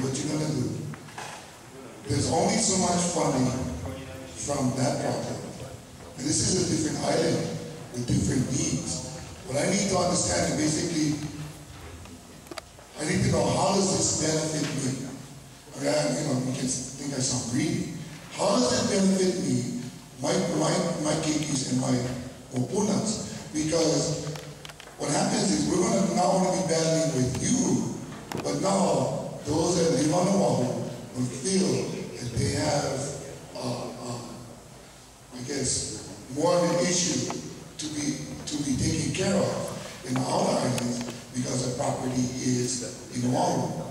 what you're gonna do. There's only so much funding from that project. And this is a different island with different needs. What I need to understand is basically, I need to know how does this benefit me? I mean, you can think I sound greedy. How does it benefit me, my kikis and my opunas? Because what happens is we're going to not only be battling with you, but now those that live on Oahu will feel that they have, I guess, more of an issue to be taken care of in our islands because the property is in Oahu.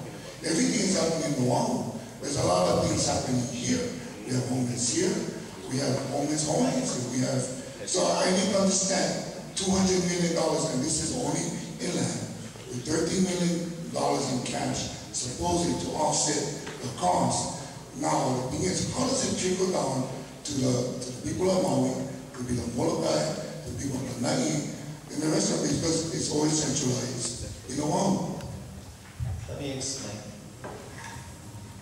Everything is happening in Oahu. There's a lot of things happening here. We have homeless here. We have homeless homes. We have. So I need to understand $200 million, and this is only inland, with $13 million in cash, supposedly to offset the cost. Now the thing is, how does it trickle down to the people of Maui, to be the Molokai, to the people of Lanai, and the rest of it, because it's always centralized in Oahu. Let me explain.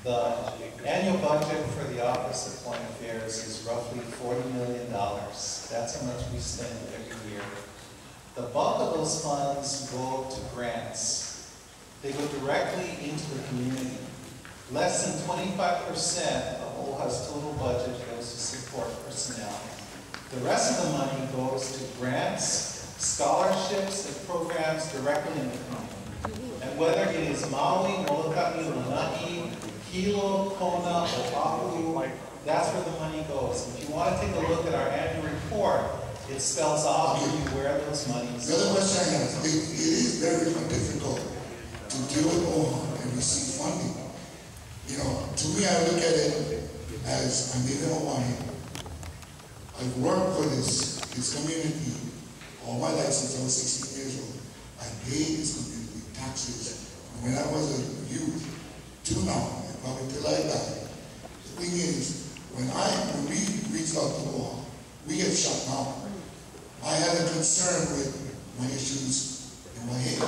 The annual budget for the Office of Foreign Affairs is roughly $40 million. That's how much we spend every year. The bulk of those funds go to grants. They go directly into the community. Less than 25% of OHA's total budget goes to support personnel. The rest of the money goes to grants, scholarships, and programs directly in the community. And whether it is Maui, Molokai, Lanai, Hilo, Kona, Oahu, that's where the money goes. If you want to take a look at our annual report, it spells out for you where those monies go. The other question I have, it is very difficult to deal with OHA and receive funding. You know, to me, I look at it as I'm living in Hawaii. I've worked for this community all my life since I was 16 years old. I paid this community taxes from when I was a youth till now. Probably till I die. The thing is, when we reached out to OHA, we get shut down. I had a concern with my issues in my head.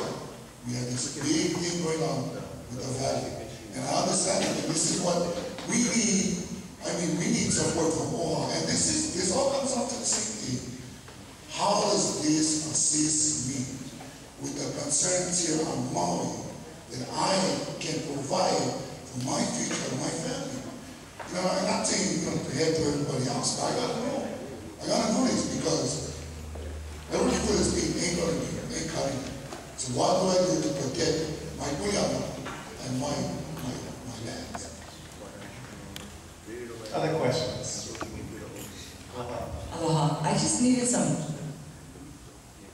We had this big thing going on with the valley. And I understand it, and this is what we need. I mean, we need support from OHA. And this all comes down to the same thing. How does this assist me with the concerns here on Maui that I can provide for my future, my family? You know, I'm not saying, to head to everybody else, but I gotta know. I gotta know this because everything for this thing ain't cutting it. So what do I do to protect my kuyama and my land? Other questions? Aloha. I just needed some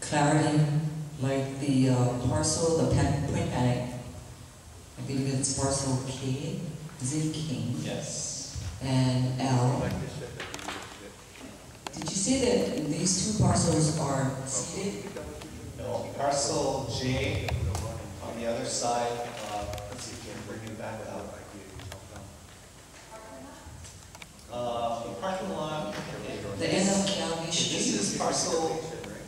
clarity, like the parcel, the point panic. I believe it's parcel K, is it King? Yes. And L. Did you say that these two parcels are seated? No, parcel J on the other side. Let's see if we can bring it back up. The parking lot. The end of County Street. This is parcel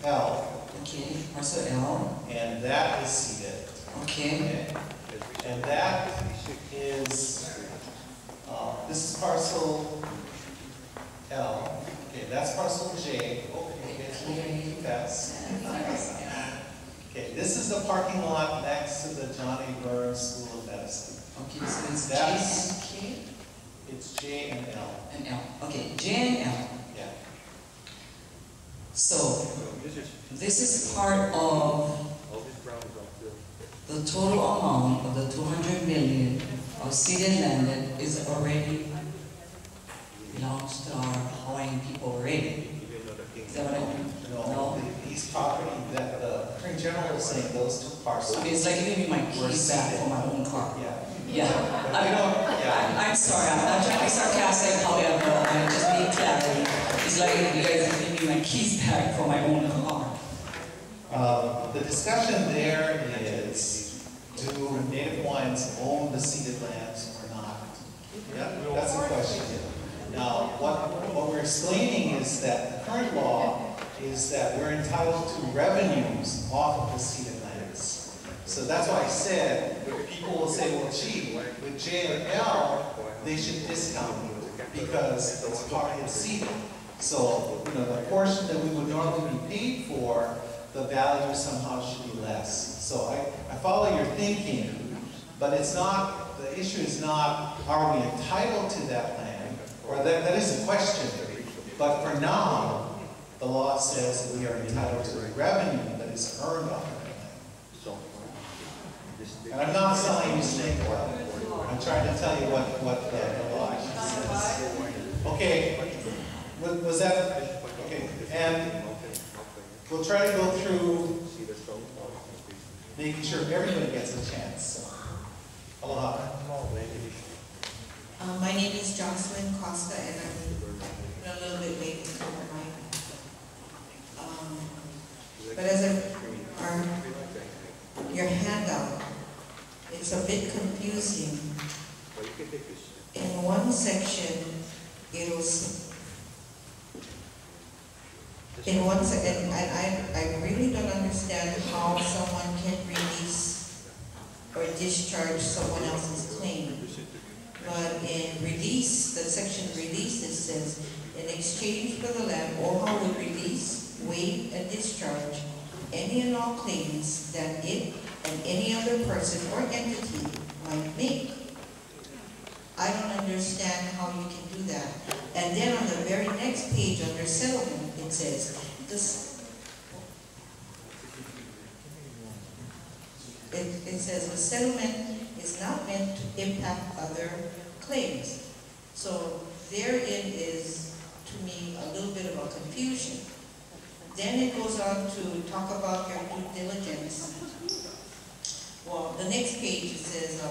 L. Okay, parcel L. And that is seated. Okay. And that is, this is parcel L. Okay, that's parcel J. Okay, it's moving too fast. Okay, this is the parking lot next to the John A. Burns School of Medicine. Okay, so it's That's, J and K? it's J and L. And L. Okay, J and L. Yeah. So, this is part of the total amount of the 200 million of ceded land that is already belongs to our Hawaiian people already. Is that what I mean? No. These property that the Attorney General is saying, those two parcels. I mean, it's like giving me my keys back for my own car. Yeah. Yeah. I'm sorry, I'm not trying to be sarcastic, however, I'm just being clarity. It's like you guys are giving me my keys back for my own car. The discussion there is, do Native Hawaiians own the ceded lands or not? Yeah, that's the question. Now, what we're explaining is that the current law is that we're entitled to revenues off of the ceded lands. So that's why I said, people will say, well, gee, with J&L, they should discount it because it's part of seated. So, you know, the portion that we would normally be paid for, the value somehow should be less. So I follow your thinking, but it's not, the issue is not, are we entitled to that land? Or that is a question. But for now, the law says that we are entitled to the revenue that is earned off of that land. And I'm not selling you snake oil. I'm trying to tell you what the law actually says. Okay, was that, okay, and we'll try to go through making sure everybody gets a chance. So, aloha. My name is Jocelyn Costa, and I'm a little bit late to come tonight. But as your handout, it's a bit confusing. In one section, and I really don't understand how someone can release or discharge someone else's claim. But in release, the section release, it says, in exchange for the land, OHA would release, waive, and discharge any and all claims that it and any other person or entity might make. I don't understand how you can do that. And then on the very next page under settlement, it says, it says the settlement is not meant to impact other claims. So therein is, to me, a little bit of a confusion. Then it goes on to talk about your due diligence. Well, the next page it says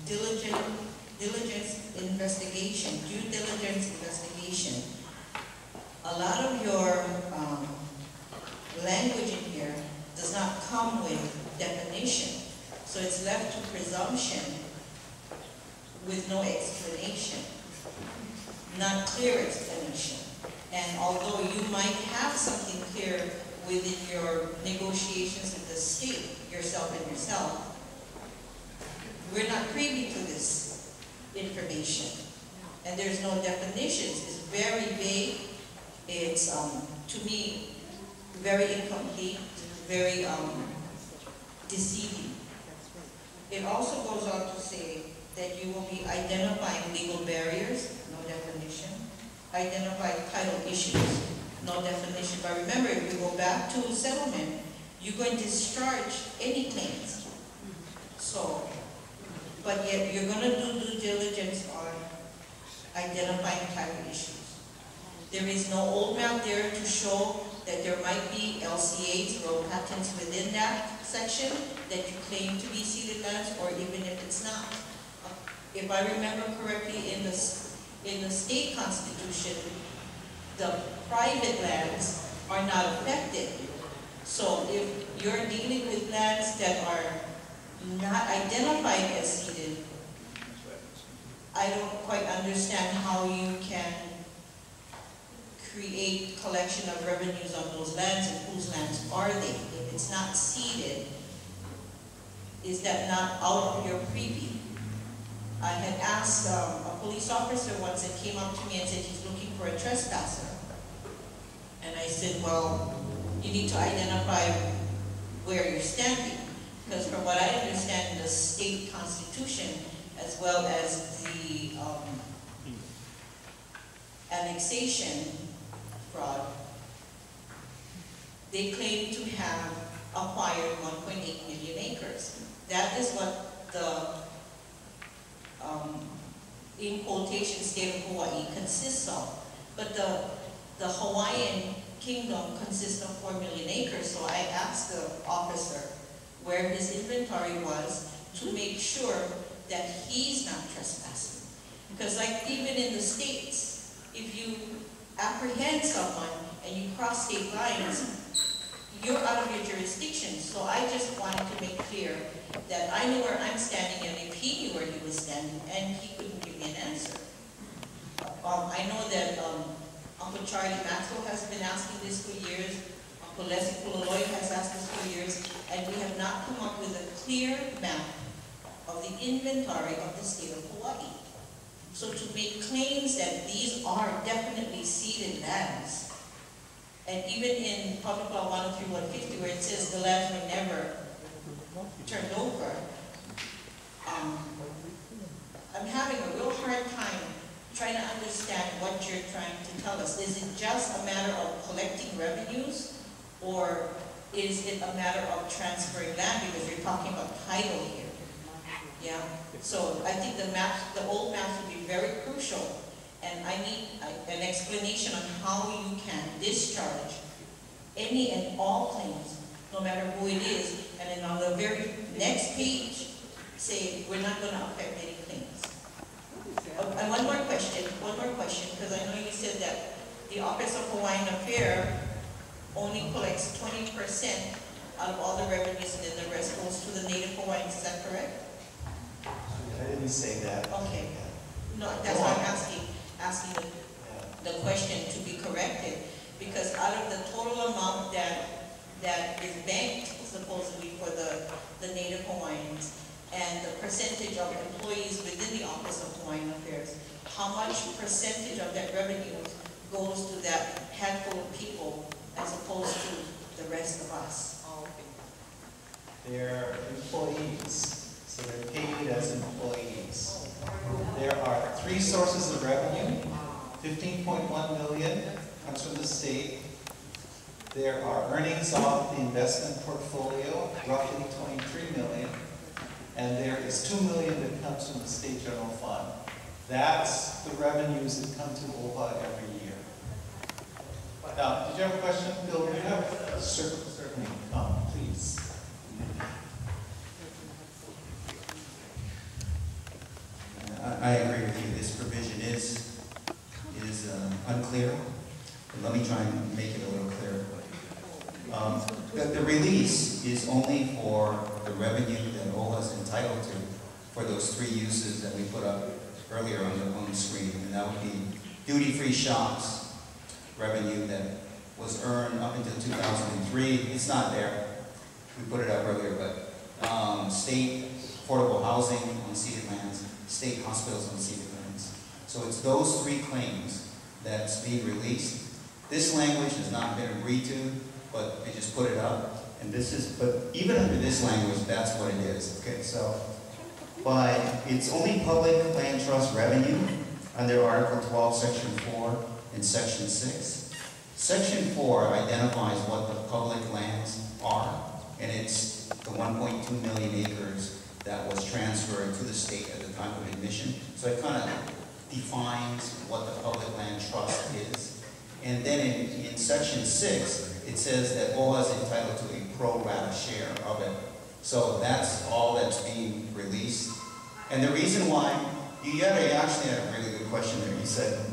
diligence investigation, due diligence investigation. A lot of your language in here does not come with definition. So it's left to presumption with no explanation, not clear explanation. And although you might have something clear within your negotiations with the state, yourself, we're not privy to this information. And there's no definitions. It's very vague. It's, to me, very incomplete, very deceiving. It also goes on to say that you will be identifying legal barriers, no definition. Identify title issues, no definition. But remember, if you go back to settlement, you're going to discharge any claims. So, but yet you're going to do due diligence on identifying title issues. There is no old map there to show that there might be LCAs, road patents within that section that you claim to be ceded lands, or even if it's not. If I remember correctly, in the state constitution, the private lands are not affected. So if you're dealing with lands that are not identified as ceded, I don't quite understand how you can create collection of revenues on those lands, and whose lands are they? If it's not ceded, is that not out of your privy? I had asked a police officer once that came up to me and said he's looking for a trespasser. And I said, well, you need to identify where you're standing. Because from what I understand, the state constitution, as well as the annexation fraud, they claim to have acquired 1.8 million acres. That is what the in quotation, state of Hawaii consists of. But the Hawaiian kingdom consists of 4 million acres, so I asked the officer where his inventory was to make sure that he's not trespassing. Because like even in the States, if you apprehend someone and you cross state lines, you're out of your jurisdiction. So I just wanted to make clear that I knew where I'm standing, and if he knew where he was standing, and he couldn't give me an answer. I know that Uncle Charlie Maxwell has been asking this for years, Uncle Leslie Pulaloy has asked this for years, and we have not come up with a clear map of the inventory of the state of Hawaii. So to make claims that these are definitely ceded lands, and even in Public Law 103-150, where it says the lands were never turned over, I'm having a real hard time trying to understand what you're trying to tell us. Is it just a matter of collecting revenues, or is it a matter of transferring land, because you're talking about title here? Yeah. So I think the old maps would be very crucial, and I need an explanation on how you can discharge any and all claims, no matter who it is, and then on the very next page, say we're not going to affect any claims. And one more question, because I know you said that the Office of Hawaiian Affairs only collects 20% out of all the revenues, and then the rest goes to the Native Hawaiians. Is that correct? I didn't say that. Okay. No, that's why I'm asking the question to be corrected, because out of the total amount that is banked supposedly for the Native Hawaiians, and the percentage of employees within the Office of Hawaiian Affairs, how much percentage of that revenue goes to that handful of people as opposed to the rest of us? They're employees, so they're paid as employees. There are 3 sources of revenue. 15.1 million comes from the state. There are earnings off the investment portfolio, roughly 23 million. And there is 2 million that comes from the state general fund. That's the revenues that come to OHA every year. Now, did you have a question, Bill? Do you have a certainly come, please. I agree with you. This provision is unclear. But let me try and make it a little clearer. The release is only for the revenue that OHA is entitled to for those 3 uses that we put up earlier on the screen. And that would be duty-free shops revenue that was earned up until 2003. It's not there. We put it up earlier, but state affordable housing on ceded lands, state hospitals on ceded lands. So it's those 3 claims that's being released. This language has not been agreed to, but they just put it up. And but even under this language, that's what it is. Okay, so, but it's only public land trust revenue under Article 12, Section 4 and Section 6. Section 4 identifies what the public lands are, and it's the 1.2 million acres that was transferred to the state at the time of admission. So it kind of defines what the public land trust is. And then in Section 6, it says that OHA is entitled to a pro rata share of it. So that's all that's being released. And the reason why, you actually had a really good question there. You said,